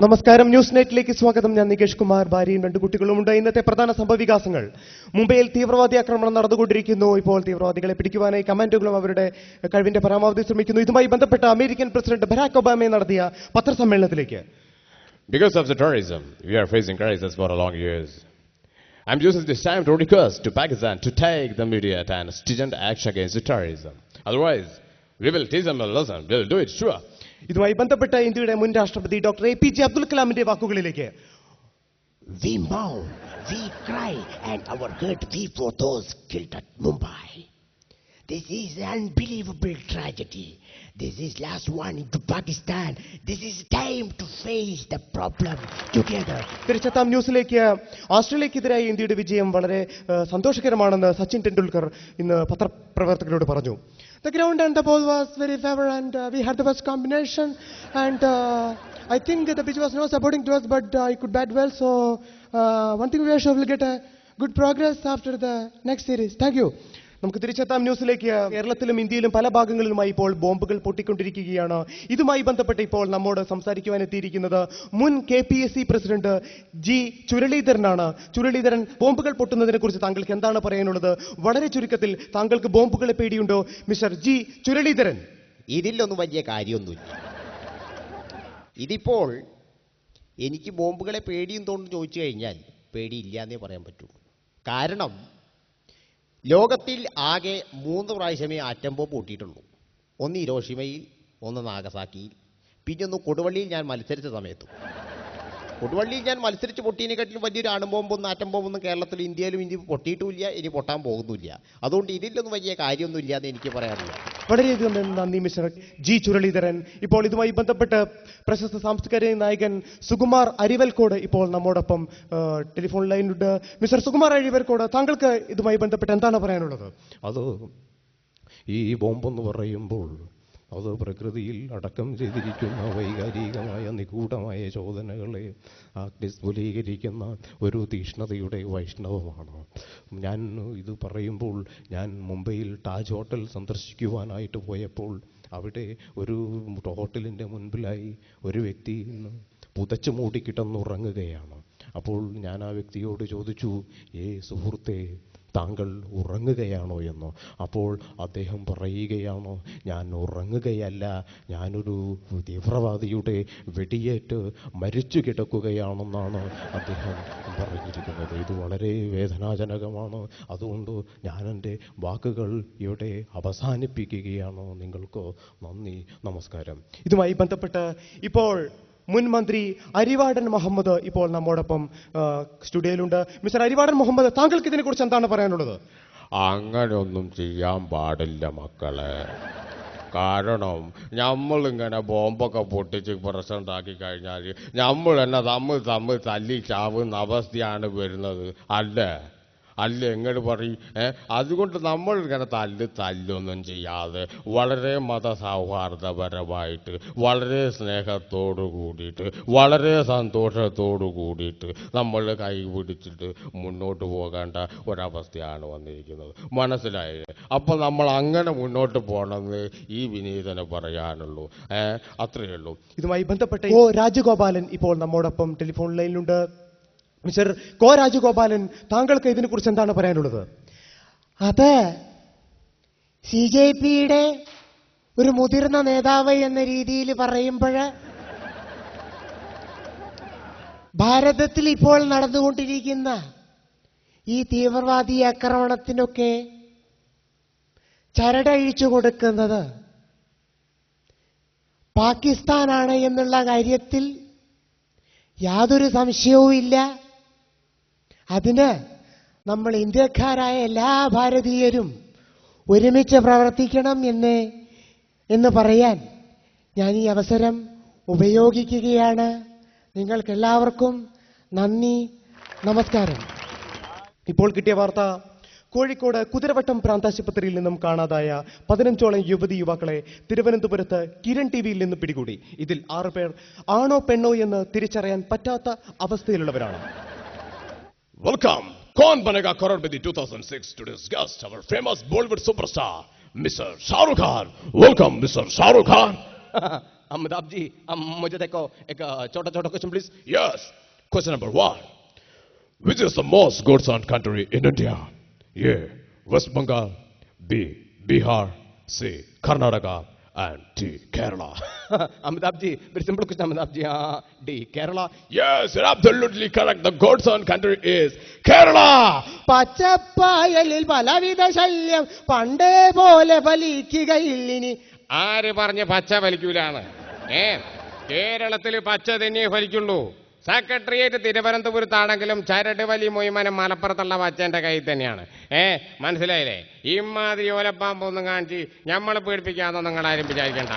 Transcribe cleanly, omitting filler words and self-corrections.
നമസ്കാരം, ന്യൂസ് നെറ്റിലേക്ക് സ്വാഗതം. ഞാൻ നികേഷ് കുമാർ. ഭാര്യയും 2 കുട്ടികളുമുണ്ട്. ഇന്നത്തെ പ്രധാന സംഭവവികാസങ്ങൾ: മുംബൈയിൽ തീവ്രവാദി ആക്രമണം നടന്നുകൊണ്ടിരിക്കുന്നു. ഇപ്പോൾ തീവ്രവാദികളെ പിടിക്കുവാനായി കമാൻഡോകളും അവരുടെ കഴിവിന്റെ പരമാവധി ശ്രമിക്കുന്നു. ഇതുമായി ബന്ധപ്പെട്ട അമേരിക്കൻ പ്രസിഡന്റ് ബരാക് ഒബാമ നടത്തിയ പത്രസമ്മേളനത്തിലേക്ക്. Because of the terrorism, we are facing crisis for a long years. I'm using this time to request to Pakistan to take the immediate and stringent action against the terrorism. Otherwise, we will teach them a lesson. We will do it, sure. ഇതുമായി ബന്ധപ്പെട്ട ഇന്ത്യയുടെ മുൻ രാഷ്ട്രപതി doctor APJ Abdul കലാമിന്റെ വാക്കുകളിലേക്ക്. We mourn, we cry, and our heart weep for those killed at Mumbai. This is an unbelievable tragedy. This is last one into Pakistan. This is time to face the problem together. തിരിച്ചെത്താം ന്യൂസിലേക്ക്. ഓസ്ട്രേലിയക്കെതിരായ ഇന്ത്യയുടെ വിജയം വളരെ സന്തോഷകരമാണെന്ന് സച്ചിൻ ടെണ്ടുൽക്കർ ഇന്ന് പത്രപ്രവർത്തകരോട് പറഞ്ഞു. The ground and the ball was very favorable and we had the best combination and I think the pitch was not supporting to us, but I could bat well. So one thing we are sure we'll get a good progress after the next series. Thank you. നമുക്ക് തിരിച്ചെത്താം ന്യൂസിലേക്ക്. കേരളത്തിലും ഇന്ത്യയിലും പല ഭാഗങ്ങളിലുമായി ഇപ്പോൾ ബോംബുകൾ പൊട്ടിക്കൊണ്ടിരിക്കുകയാണ്. ഇതുമായി ബന്ധപ്പെട്ട് ഇപ്പോൾ നമ്മോട് സംസാരിക്കുവാൻ എത്തിയിരിക്കുന്നത് മുൻ KPSC പ്രസിഡന്റ് ജി ചുരളീധരനാണ്. ചുരളീധരൻ, ബോംബുകൾ പൊട്ടുന്നതിനെ കുറിച്ച് താങ്കൾക്ക് എന്താണ് പറയാനുള്ളത്? വളരെ ചുരുക്കത്തിൽ, താങ്കൾക്ക് ബോംബുകളെ പേടിയുണ്ടോ മിസ്റ്റർ ജി ചുരളീധരൻ? ഇതിലൊന്നും വലിയ കാര്യമൊന്നുമില്ല. ഇതിപ്പോൾ എനിക്ക് ബോംബുകളെ പേടിയുണ്ടോന്ന് ചോദിച്ചു കഴിഞ്ഞാൽ പേടിയില്ല എന്നേ പറയാൻ പറ്റൂ. കാരണം ലോകത്തിൽ ആകെ 3 പ്രാവശ്യമേ ആറ്റം ബോംബ് പൊട്ടിയിട്ടുള്ളൂ. ഒന്ന് ഹിരോഷിമയിൽ, ഒന്ന് നാഗസാക്കിയിൽ, പിന്നെ ഒന്ന് കൊടുവള്ളിയിൽ ഞാൻ മത്സരിച്ച സമയത്തും. കൊടുവള്ളിയിൽ ഞാൻ മത്സരിച്ച് പൊട്ടിയതിനെക്കാട്ടിലും വലിയൊരു ആണും ബോംബൊന്നും ആറ്റം ബോംബൊന്നും കേരളത്തിൽ ഇന്ത്യയിലും ഇനി പൊട്ടിയിട്ടുമില്ല, ഇനി പൊട്ടാൻ പോകുന്നില്ല. അതുകൊണ്ട് ഇതിലൊന്നും വലിയ കാര്യമൊന്നുമില്ല എന്ന് എനിക്ക് പറയാറില്ല. വളരെയധികം നന്ദി മിസ്റ്റർ ജി ചുരളീധരൻ. ഇപ്പോൾ ഇതുമായി ബന്ധപ്പെട്ട് പ്രശസ്ത സാംസ്കാരിക നായകൻ സുകുമാർ അരിവൽക്കോട് ഇപ്പോൾ നമ്മോടൊപ്പം ടെലിഫോൺ ലൈനിലുണ്ട്. മിസ്റ്റർ സുകുമാർ അരിവൽക്കോട്, താങ്കൾക്ക് ഇതുമായി ബന്ധപ്പെട്ട് എന്താണ് പറയാനുള്ളത്? അത് ഈ ബോംബെന്ന് പറയുമ്പോൾ അത് പ്രകൃതിയിൽ അടക്കം ചെയ്തിരിക്കുന്ന വൈകാരികമായ നിഗൂഢമായ ചോദനകളെ നിസ്ഫലീകരിക്കുന്ന ഒരു തീഷ്ണതയുടെ വൈഷ്ണവമാണ്. ഞാൻ ഇത് പറയുമ്പോൾ, ഞാൻ മുംബൈയിൽ താജ് ഹോട്ടൽ സന്ദർശിക്കുവാനായിട്ട് പോയപ്പോൾ അവിടെ ഒരു ഹോട്ടലിൻ്റെ മുൻപിലായി ഒരു വ്യക്തി പുതച്ചു മൂടിക്കിടന്നുറങ്ങുകയാണ്. അപ്പോൾ ഞാൻ ആ വ്യക്തിയോട് ചോദിച്ചു, സുഹൃത്തേ, താങ്കൾ ഉറങ്ങുകയാണോ എന്ന്. അപ്പോൾ അദ്ദേഹം പറയുകയാണ്, ഞാൻ ഉറങ്ങുകയല്ല, ഞാനൊരു തീവ്രവാദിയുടെ വെടിയേറ്റ് മരിച്ചു കിടക്കുകയാണെന്നാണ് അദ്ദേഹം പറഞ്ഞിരിക്കുന്നത്. ഇത് വളരെ വേദനാജനകമാണ്. അതുകൊണ്ട് ഞാൻ എൻ്റെ വാക്കുകൾ ഇവിടെ അവസാനിപ്പിക്കുകയാണ്. നിങ്ങൾക്ക് നന്ദി, നമസ്കാരം. ഇതുമായി ബന്ധപ്പെട്ട് ഇപ്പോൾ മുൻ മന്ത്രി അരിവാടൻ മുഹമ്മദ് ഇപ്പോൾ നമ്മോടൊപ്പം സ്റ്റുഡിയോയിലുണ്ട്. മിസ്റ്റർ അരിവാടൻ മുഹമ്മദ്, താങ്കൾക്ക് ഇതിനെക്കുറിച്ച് എന്താണ് പറയാനുള്ളത്? അങ്ങനെയൊന്നും ചെയ്യാൻ പാടില്ല മക്കളെ. കാരണം നമ്മളിങ്ങനെ ബോംബൊക്കെ പൊട്ടിച്ച് പ്രശ്നമുണ്ടാക്കി കഴിഞ്ഞാൽ നമ്മൾ തന്നെ തമ്മിൽ തല്ലി ചാവുന്ന അവസ്ഥയാണ് വരുന്നത്. അല്ലേ എങ്ങനെ പറയും? അതുകൊണ്ട് നമ്മൾ ഇങ്ങനെ തല്ലൊന്നും ചെയ്യാതെ വളരെ മതസൗഹാർദ്ദപരമായിട്ട്, വളരെ സ്നേഹത്തോടു കൂടിയിട്ട്, വളരെ സന്തോഷത്തോടു കൂടിയിട്ട് നമ്മൾ കൈ പിടിച്ചിട്ട് മുന്നോട്ട് പോകേണ്ട ഒരവസ്ഥയാണ് വന്നിരിക്കുന്നത്. മനസ്സിലായില്ലേ? അപ്പം നമ്മൾ അങ്ങനെ മുന്നോട്ട് പോകണമെന്ന് ഈ വിനീതനെ പറയാനുള്ളൂ. അത്രയേ ഉള്ളൂ. ഇതുമായി ബന്ധപ്പെട്ട് രാജഗോപാലൻ ഇപ്പോൾ നമ്മോടൊപ്പം ടെലിഫോൺ ലൈനിലുണ്ട്. മിസ്റ്റർ രാജഗോപാലൻ, താങ്കൾക്ക് ഇതിനെക്കുറിച്ച് എന്താണ് പറയാനുള്ളത്? അത് CJPയുടെ ഒരു മുതിർന്ന നേതാവ് എന്ന രീതിയിൽ പറയുമ്പോൾ ഭാരതത്തിൽ ഇപ്പോൾ നടന്നുകൊണ്ടിരിക്കുന്ന ഈ തീവ്രവാദി ആക്രമണത്തിനൊക്കെ ചരടഴിച്ചു കൊടുക്കുന്നത് പാകിസ്ഥാനാണ് എന്നുള്ള കാര്യത്തിൽ യാതൊരു സംശയവുമില്ല. അതിന് നമ്മൾ ഇന്ത്യക്കാരായ എല്ലാ ഭാരതീയരും ഒരുമിച്ച് പ്രവർത്തിക്കണം എന്ന് പറയാൻ ഞാൻ ഈ അവസരം ഉപയോഗിക്കുകയാണ്. നിങ്ങൾക്കെല്ലാവർക്കും നന്ദി, നമസ്കാരം. ഇപ്പോൾ കിട്ടിയ വാർത്ത: കോഴിക്കോട് കുതിരവട്ടം പ്രാന്താശുപത്രിയിൽ നിന്നും കാണാതായ 15ഓളം യുവതിയുവാക്കളെ തിരുവനന്തപുരത്ത് കിരൺ TVയിൽ നിന്ന് പിടികൂടി. ഇതിൽ 6 പേർ ആണോ പെണ്ണോ എന്ന് തിരിച്ചറിയാൻ പറ്റാത്ത അവസ്ഥയിലുള്ളവരാണ്. Welcome, Kaun Banega Crorepati 2006 to discuss our famous Bollywood superstar, Mr. Shah Rukh Khan. Welcome, Mr. Shah Rukh Khan. Amitabh ji मुझे देखो एक छोटा छोटा question please. Yes. Question number 1. Which is the most godson country in India? A. West Bengal. B. Bihar. C. Karnataka. And D. Kerala. Amitabh ji very simple question Amitabh ji. D Kerala. Yes, you're absolutely correct. The godson country is Kerala. പച്ചപ്പായലിൽ പലവിധ ശല്യം പണ്ടേ പോലെ ഫലിക്കുകയില്ലിനി. ആര് പറഞ്ഞ് പച്ച ഫലിക്കൂലാണ്? കേരളത്തിൽ പച്ച തന്നെ ഫലിക്കുള്ളൂ. സെക്രട്ടേറിയറ്റ് തിരുവനന്തപുരത്താണെങ്കിലും ചരട് വലി മൊയ്മനം മലപ്പുറത്തുള്ള പച്ചന്റെ കയ്യിൽ തന്നെയാണ്. മനസ്സിലായില്ലേ? ഇമാതിരി ഓലപ്പാമ്പൊന്നും കാണിച്ച് നമ്മളെ പേടിപ്പിക്കാമെന്ന് നിങ്ങൾ ആരും വിചാരിക്കണ്ട.